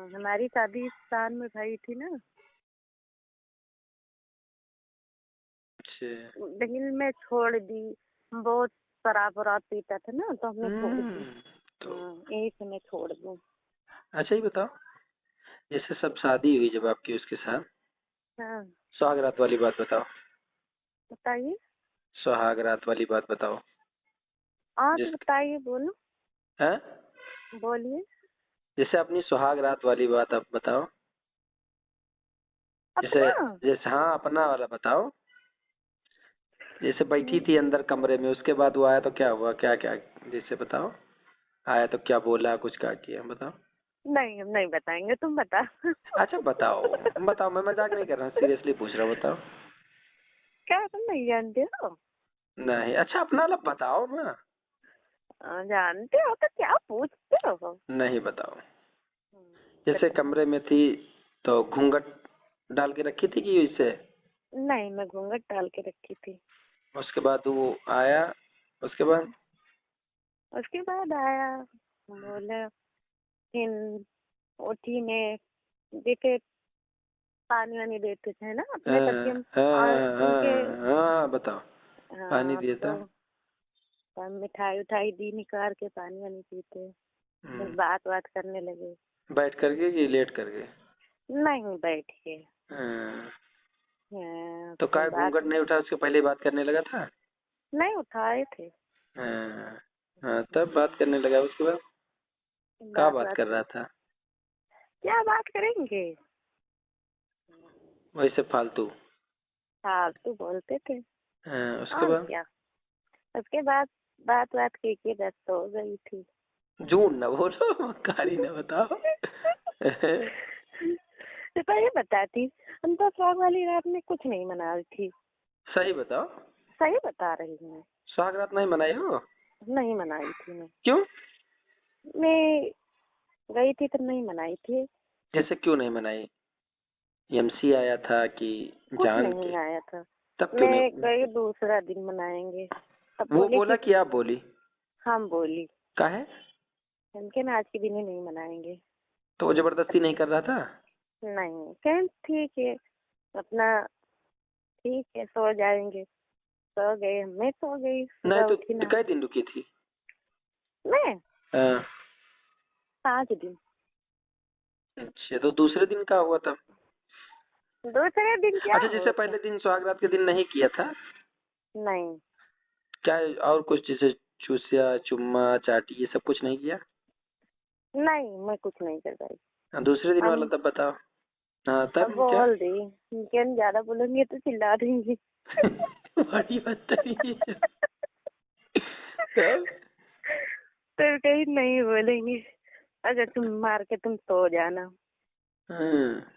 हमारी शादी इस साल में भई थी ना, अच्छा। लेकिन मैं छोड़ दी। बहुत शराब वराब पीता था ना, तो हमने छोड़ दी। तो यही से मैं छोड़ दूँ। अच्छा ये बताओ, जैसे सब शादी हुई जब आपकी उसके साथ, हाँ, सुहाग रात वाली बात बताओ। बताइए। सुहाग रात वाली बात बताओ। हाँ, तो जिस बताइए, बोलो, है बोलिए। जैसे अपनी सुहाग रात वाली बात आप बताओ। जैसे अपना। जैसे हाँ, अपना वाला बताओ। जैसे बैठी हम्म, थी अंदर कमरे में, उसके बाद वो आया तो क्या हुआ, क्या क्या, जैसे बताओ। आया तो क्या बोला, कुछ क्या किया, बताओ। नहीं, हम नहीं बताएंगे, तुम बता। अच्छा बताओ। बताओ, मैं मजाक नहीं कर रहा हूँ, सीरियसली पूछ रहा हूँ, बताओ। क्या तुम नहीं जानते हो? नहीं, अच्छा अपना वाला बताओ ना। जानते हो तो क्या पूछते हो? नहीं बताओ। जैसे कमरे में थी तो घूंघट डाल के रखी थी कि इसे। नहीं, मैं घूंघट डाल के रखी थी। उसके बाद वो आया, उसके बाद। उसके बाद आया, बोला, फिर उठी ने देखे, पानी वानी देते थे ना अपने तब भी हम। और उनके। हाँ बताओ। पानी हाँ, दिया था। तो मिठाई उठाई दी, निकाल के पानी वानी पीते। फिर हम्म, बात बात करने लगे। बैठ करके कि लेट करके। नहीं, बैठ के। हाँ, तो फिर काय बात। घूंघट नहीं उठा, उसके पहले ही बात करने लगा था। नहीं, उठाए थे। हाँ। हाँ, तब बात करने लगा, उसके बाद क्या बात बात बात। कर रहा था। क्या बात करेंगे? वैसे फालतू। फालतू बोलते थे। हाँ, उसके और बाद। क्या। उसके बाद बात बात की बस हो गई थी। झूठ ना बोलो, कारी ना बताओ। तो ये बताती, हम तो सुहाग वाली रात में कुछ नहीं मना रही थी। सही बताओ। सही बता रही हूँ मैं। सुहाग रात नहीं मनाई हो। नहीं मनाई थी मैं। क्यों। मैं गई थी तो नहीं मनाई थी। जैसे क्यों नहीं मनाई। एमसी आया था कि कुछ जान के। नहीं आया था। तब क्यों मैं नहीं। गई, दूसरा दिन मनाएंगे। तब वो बोले बोला कि कि आप बोली। हम बोली काहे। उनके ना आज के दिन ही नहीं मनाएंगे। तो वो जबरदस्ती नहीं कर रहा था। नहीं, कहें ठीक है, अपना ठीक है, सो जाएंगे। सो गए, मैं सो गई, नहीं सुबह तो उठी ना। कई दिन रुकी थी। मैं हाँ। 5 दिन। अच्छा, तो दूसरे दिन का हुआ था। दूसरे दिन क्या अच्छा, जैसे होता? पहले दिन सुहाग रात के दिन नहीं किया था। नहीं। क्या और कुछ, जैसे चूसिया, चुम्मा, चाटी, ये सब कुछ नहीं किया। नहीं, मैं कुछ नहीं कर पाई। हाँ, दूसरे दिन वाला हम तब बताओ। हाँ, अब तब क्या। बोल दी। क्या ज्यादा बोलेंगे तो चिल्ला देंगे। बड़ी बदतमीज है। तब। तो कहीं नहीं बोलेंगे। अगर तुम मार के तुम सो जाना। हाँ,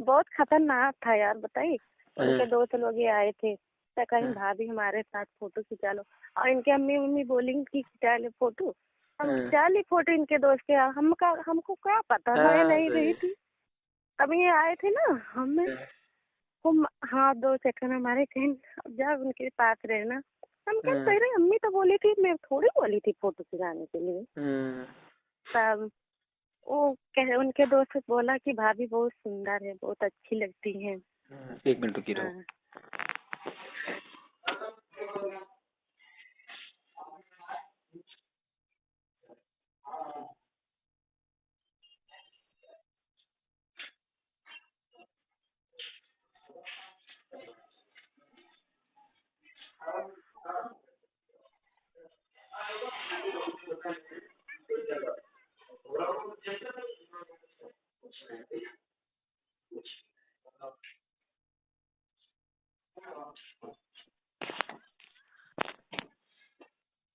बहुत खतरनाक था यार, बताइए। हाँ, उनके दोस्त लोग ये आए थे, तो कहीं हाँ, भाभी हमारे साथ फोटो खिंचा लो। और इनके अम्मी मम्मी बोलेंगे कि खिंचा ले फोटो। हम हाँ, खिंचा ली फोटो इनके दोस्त के। हमको क्या पता, मैं हाँ, नहीं सही। रही थी। अभी ये आए थे ना, हमें हाँ, हम हाँ 2 सेकंड हमारे कहीं जब उनके पास रहना। हम कहीं हाँ, तेरे अम्मी तो बोली थी, मैं थोड़ी बोली थी फोटो खिंचाने के लिए। हाँ। तब वो कह उनके दोस्त बोला कि भाभी बहुत सुंदर है, बहुत अच्छी लगती है। एक मिनट रुकी रहो। हाँ।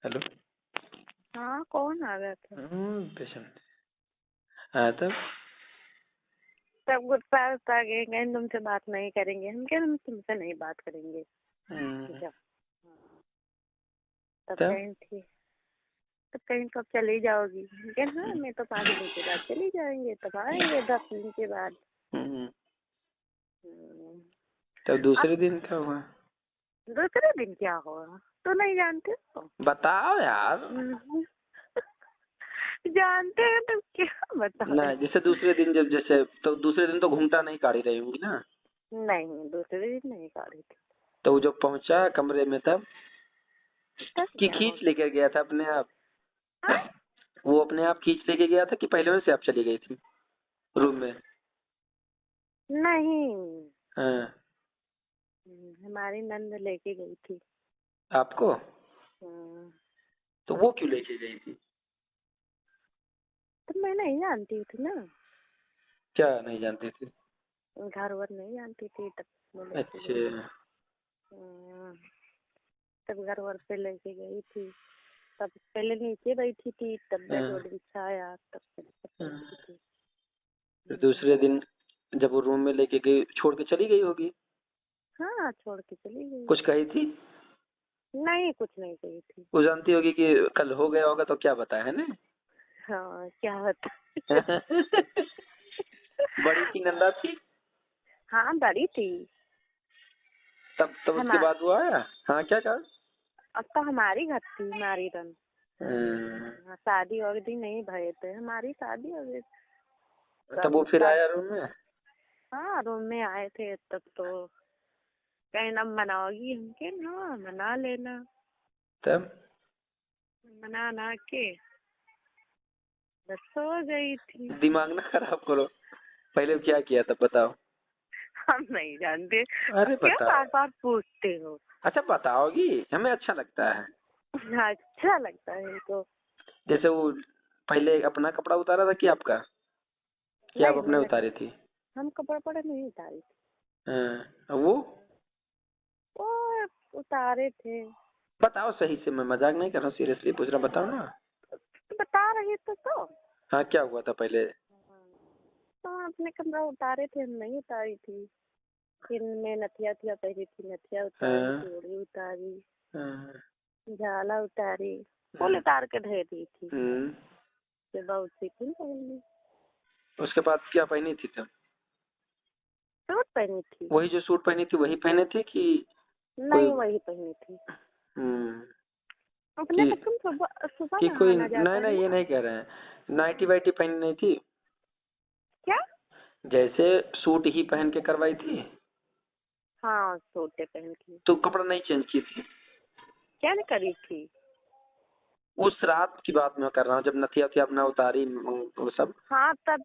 हेलो। हाँ, कौन आ गया था? पेशेंट। हाँ, तब। सब गुस्सा उस्सा गए, कहीं तुमसे बात नहीं करेंगे। हम कह हम तुमसे नहीं बात करेंगे। हम्म, जा। तब तब। कहीं थी। तब कहीं कब चली जाओगी? हम कह हाँ, मैं तो 5 दिन के बाद चली जाएंगे, तब आएंगे 10 दिन के बाद। हम्म, हम्म, तब अब दूसरे दिन क्या हुआ। दूसरे दिन क्या हुआ तो नहीं जानते हो? बताओ यार। जानते हैं तो क्या बताओ। ना जैसे दूसरे दिन जब जैसे तो दूसरे दिन तो घूमटा नहीं काढ़ी रही होंगी ना। नहीं दूसरे दिन नहीं काढ़ी थी। तो वो जब पहुंचा कमरे में तब तब कि क्या हो खींच लेकर गया था अपने आप। हाँ? वो अपने आप खींच लेके गया था कि पहले से आप चली गई थी रूम में। नहीं हाँ। हमारी नंद लेके गई थी। आपको तो वो क्यों लेके गई थी? तो मैं नहीं जानती थी ना। क्या नहीं जानती थी? घर वर नहीं जानती थी तब वो लेके गई। अच्छा। तब घर वर पे लेके गई थी। तब पहले नीचे बैठी थी तब बेड हाँ, वोड बिछाया तब से हाँ। बैठी थी। फिर दूसरे दिन जब वो रूम में लेके गई छोड़ के चली गई होगी। हाँ छोड़ के चली गई। कुछ कही थी? नहीं कुछ नहीं कही थी। वो जानती होगी कि कल हो गया होगा तो क्या बताया है ना। हाँ क्या होता। बड़ी थी नंदा थी। हाँ बड़ी थी। तब उसके हमार बाद वो आया। हाँ क्या कहा? अब तो हमारी घर थी हमारी रन। हाँ, शादी वादी नहीं भये थे हमारी शादी हो गई। तब वो फिर आया रूम में। हाँ रूम में आए थे तब तो कहना मनाओगी हमके ना मना लेना। तब मना ना के बस सो गई थी। दिमाग ना खराब करो। पहले क्या किया था बताओ। हम नहीं जानते। अरे क्या बताओ। बार बार पूछते हो। अच्छा बताओगी हमें अच्छा लगता है। अच्छा लगता है तो। जैसे वो पहले अपना कपड़ा उतारा था कि आपका कि आप नहीं अपने मैंने उतारी थी? हम कपड़े पड़े नहीं उतारी थी। हाँ, वो वो उतारे थे। बताओ सही से। मैं मजाक नहीं कर रहा हूँ सीरियसली पूछ रहा बताओ ना। तो बता रही तो। हाँ क्या हुआ था पहले? तो अपने कपड़ा उतारे थे हम नहीं उतारी थी। फिर मैं नथिया थिया पहनी थी नथिया उतारी हाँ, चूड़ी उतारी हाँ, झाला उतारी फूल उतार के धे दी थी। हम्म। फिर बहुत सी फूल पहन ली। उसके बाद क्या पहनी थी तब? सूट पहनी थी। वही जो सूट पहनी थी वही पहने थे कि कोई? नहीं वही पहनी थी। हम्म। अपने कि तो तुम सुबह सुबह कि कोई नहाना जाता नहीं है नहीं ये ना। नहीं कह रहे हैं नाइटी वाइटी पहनी नहीं थी? क्या। जैसे सूट ही पहन के करवाई थी हाँ सूटे पहन की। तो कपड़ा नहीं चेंज की थी? क्या नहीं करी थी। उस रात की बात मैं कर रहा हूँ जब नथिया वथिया अपना उतारी वो सब। हाँ तब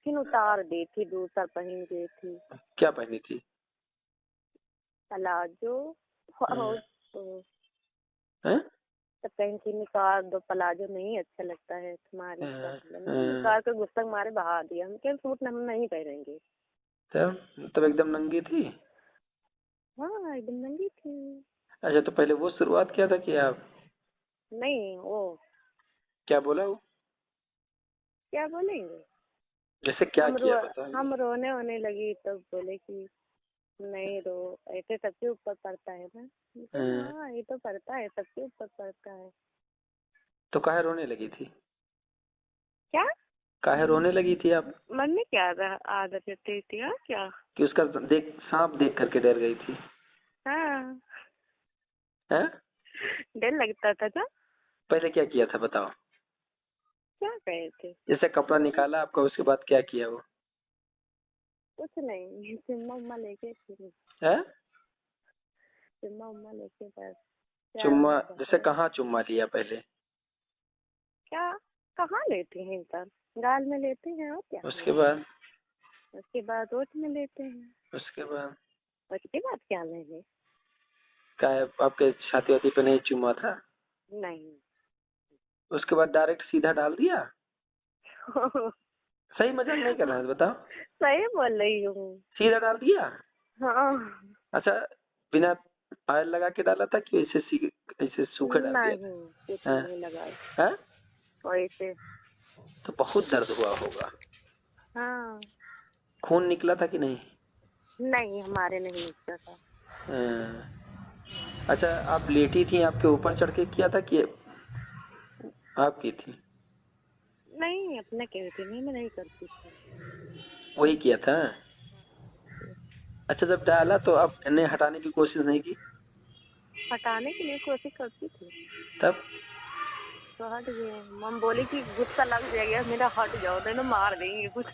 फिर उतार दी थी दूसरा पहन गई थी। क्या पहनी थी? प्लाजो और तो हैं? तब कहीं की निकाल दो प्लाजो नहीं अच्छा लगता है तुम्हारी निकाल के गुस्सा मारे बहा दिया हम क्या सूट हम नहीं पहनेंगे। तब एकदम नंगी थी? हाँ एकदम नंगी थी। अच्छा तो पहले वो शुरुआत किया था कि आप? नहीं वो क्या बोला वो? क्या बोलेंगे। जैसे क्या किया बताओ। हम रोने होने लगी तब बोले कि नहीं रो ऐसे सबके ऊपर पड़ता है ना। हाँ ये तो पड़ता है सबके ऊपर पड़ता है। तो काहे रोने लगी थी? क्या। काहे रोने लगी थी आप? मन में क्या आदत रहती थी हाँ क्या। कि उसका सांप देख करके डर गई थी? हाँ हैं? डर लगता था ना। पहले क्या किया था बताओ। क्या कहे थे। जैसे कपड़ा निकाला आपका उसके बाद क्या किया वो? कुछ नहीं चुम्मा उम्मा लेके फिर है? चुम्मा उम्मा लेके बस क्या चुम्मा? होगा। जैसे कहाँ चुम्मा लिया पहले? क्या कहाँ लेते हैं सब गाल में लेते हैं और क्या उसके बाद? उसके बाद ओठ में लेते हैं। उसके बाद उसके बाद क्या लेंगे। काहे आपके छाती वाती पे नहीं चुम्मा था? नहीं उसके बाद डायरेक्ट सीधा डाल दिया? सही मजाक नहीं कर रहे हैं बताओ। सही बोल रही हूँ। सीधा डाल दिया? हाँ अच्छा बिना ऑयल लगा के डाला था कि ऐसे सूखे डाल दिया नहीं कुछ था? नहीं लगा हैं? वैसे। तो बहुत दर्द हुआ होगा। हाँ खून निकला था कि नहीं? नहीं हमारे नहीं निकला था। हाँ। अच्छा आप लेटी थी आपके ऊपर चढ़ के किया था कि आप की थी? नहीं अपने कहती नहीं मैं नहीं करती थी। वही किया था। अच्छा जब डाला तो आपने हटाने की कोशिश नहीं की? हटाने के लिए कोशिश करती थी। तब तो हट गए। हम बोले कि गुस्सा लग जाएगा मेरा, हट जाओ नहीं तो मार देंगे कुछ।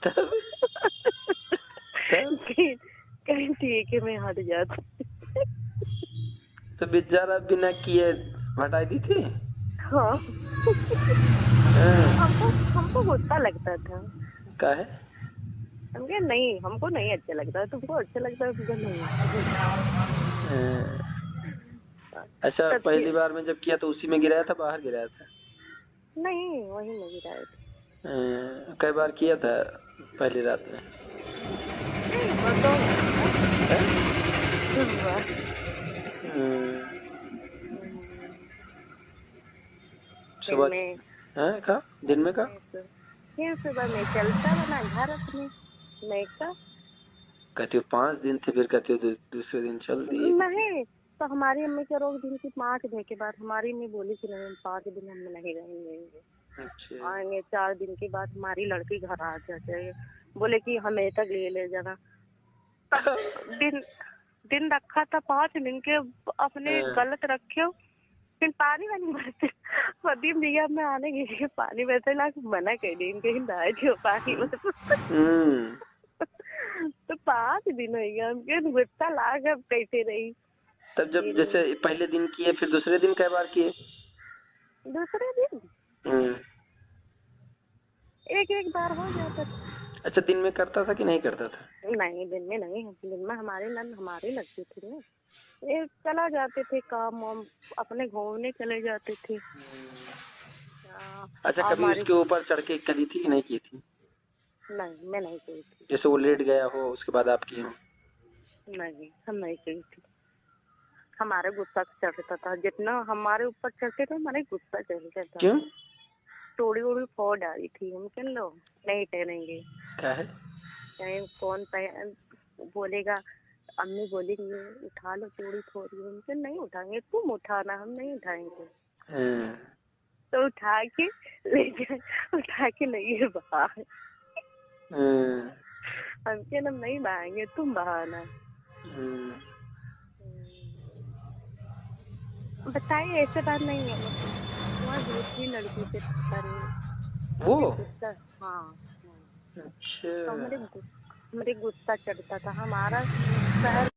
तब कहीं ठीक है मैं हट जाती। तो बेचारा बिना किए हटाई दी थी। हाँ हाँ, हमको गुस्सा लगता था। का है? हम कहे नहीं, हमको नहीं अच्छा लगता है, तुमको अच्छा लगता है, तुमको नहीं। अच्छा, तब पहली फिर बार में जब किया तो उसी में गिराया था, बाहर गिराया था? नहीं, वही नहीं गिराए थे। कई बार किया था पहली रात में? और 2 हैं? बार। फिर सुबह? मैं हैं, कहा दिन में का? फिर सुबह में चलता बना घर अपने। मैं का कहती हो 5 दिन थे, फिर कहती हो दूसरे दिन चल दिए। नहीं, तो हमारी अम्मी के रोक दिन की 5 दिन के बाद हमारी अम्मी बोली कि नहीं, 5 दिन हम नहीं रहेंगे, अच्छा। आएंगे 4 दिन के बाद हमारी लड़की घर आ जाए। बोले कि हमें तक ले जाना। तब दिन दिन रखा था 5 दिन के, अपने गलत रखे हो। फिर पानी वानी भरते पदीम भैया में आने के पानी वैसे ला मना कर दी, कहीं नहाए थे पानी में। तो 5 दिन हो गया, हमके गुस्सा लाग अब कैसे रही। तब जब जैसे पहले दिन किए, फिर दूसरे दिन कई बार किए? दूसरे दिन एक बार हो जाता था। अच्छा, दिन में करता था कि नहीं करता था? नहीं, दिन में नहीं, दिन में हमारी नंद हमारी लगती थी ना, ये चला जाते थे काम वाम, अपने घूमने चले जाते थे। अच्छा, कभी हमारे उसके ऊपर चढ़ के करी थी कि नहीं की थी? नहीं, मैं नहीं गई थी। जैसे वो लेट गया हो उसके बाद आप की हो? नहीं, हम नहीं गई थी। हमारे गुस्सा चढ़ता था, जितना हमारे ऊपर चढ़ते थे हमारे गुस्सा चढ़ता था। क्यों? तोड़ी ओड़ी फोड़ डाली थी हम, कह लो नहीं पहनेंगे। क्या है? कहीं कौन बोलेगा, अम्मी बोलेंगी उठा लो चूड़ी थोड़ी, उनके नहीं उठाएंगे, तुम उठाना, हम नहीं उठाएंगे। तो उठा के ले जाए, उठा के नहीं है बाहर। हम के हम नहीं बहाएंगे, तुम बहाना। बताइए, ऐसे बात नहीं है, वहाँ दूसरी लड़की से वो? गुस्सा। हाँ, अच्छा। तो हमारे गुस्सा चढ़ता था हमारा शहर।